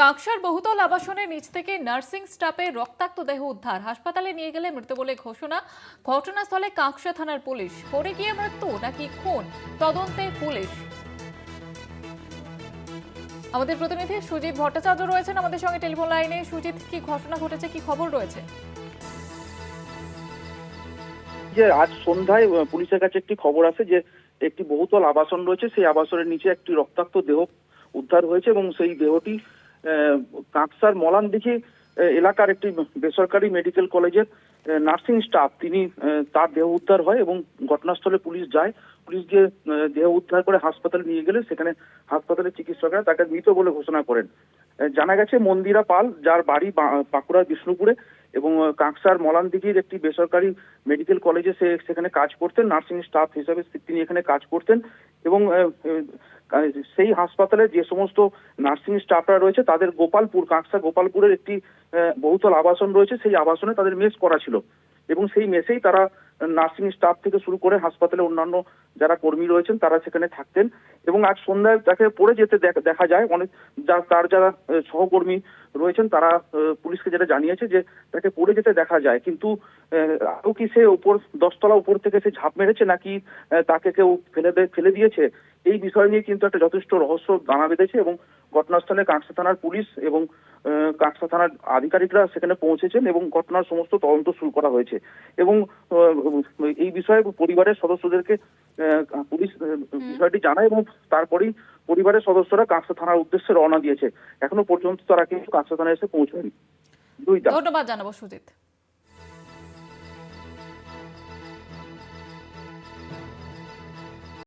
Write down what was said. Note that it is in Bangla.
কাকসার বহুতল আবাসনের নিচ থেকে নার্সিং স্টাফের রক্তাক্ত দেহ উদ্ধার, হাসপাতালে নিয়ে গেলে মৃত বলে ঘোষণা। ঘটনাস্থলে কাকসা থানার পুলিশ। পড়ে গিয়ে মৃত্যু নাকি খুন, তদন্তে পুলিশ। আমাদের প্রতিনিধি সুজিত ভট্টাচার্য রয়েছেন আমাদের সঙ্গে টেলিফোন লাইনে। সুজিত, কি ঘটনা ঘটেছে, কি খবর রয়েছে? যে আজ সন্ধ্যায় পুলিশের কাছে একটি খবর আসে যে একটি বহুতল আবাসন রয়েছে, সেই আবাসনের নিচে একটি রক্তাক্ত দেহ উদ্ধার হয়েছে এবং সেই দেহটি কাকসার মলানদিঘি এলাকার একটি বেসরকারি মেডিকেল কলেজের নার্সিং স্টাফ, তিনি তার দেহ উদ্ধার হয় এবং ঘটনাস্থলে পুলিশ যায়। পুলিশ গিয়ে দেহ উদ্ধার করে হাসপাতালে নিয়ে গেলে সেখানে হাসপাতালের চিকিৎসকরা তাকে মৃত বলে ঘোষণা করেন। জানা গেছে মন্দিরা পাল, যার বাড়ি বাঁকুড়ার বিষ্ণুপুরে এবং কাকসার মলানদিঘির একটি বেসরকারি মেডিকেল কলেজে সেখানে কাজ করতেন, নার্সিং স্টাফ হিসেবে তিনি এখানে কাজ করতেন এবং সেই হাসপাতালে যে সমস্ত নার্সিং স্টাফরা রয়েছে তাদের কাকসা গোপালপুরের একটি বহুতল আবাসন রয়েছে, সেই আবাসনে তাদের মেস করা ছিল এবং সেই মেসেই তারা নার্সিং স্টাফ থেকে শুরু করে হাসপাতালে অন্যান্য যারা কর্মী রয়েছেন তারা সেখানে থাকতেন এবং আজ সন্ধ্যায় তাকে পড়ে যেতে দেখা যায়। অনেক তার যারা সহকর্মী রয়েছেন তারা পুলিশকে যেটা জানিয়েছে যে তাকে পড়ে যেতে দেখা যায়, কিন্তু আদৌ কি সে উপর 10 তলা উপর থেকে সে ঝাঁপ মেরেছে নাকি তাকে কেউ ফেলে দিয়েছে, এই বিষয় নিয়ে কিন্তু একটা যথেষ্ট রহস্য দানা বেঁধেছে এবং ঘটনাস্থলে কাকসা থানার পুলিশ এবং কাকসা থানার আধিকারিকরা সেখানে পৌঁছেছেন এবং ঘটনার সমস্ত তদন্ত শুরু করা হয়েছে এবং এই বিষয়ে পরিবারের সদস্যদেরকে পুলিশ বিষয়টি জানায় এবং তারপরেই পরিবারের সদস্যরা কাকসা থানার উদ্দেশ্যে রওনা দিয়েছে। এখনো পর্যন্ত তারা কিন্তু কাকসা থানায় এসে পৌঁছায়নি। ধন্যবাদ জানাবো সুজিত।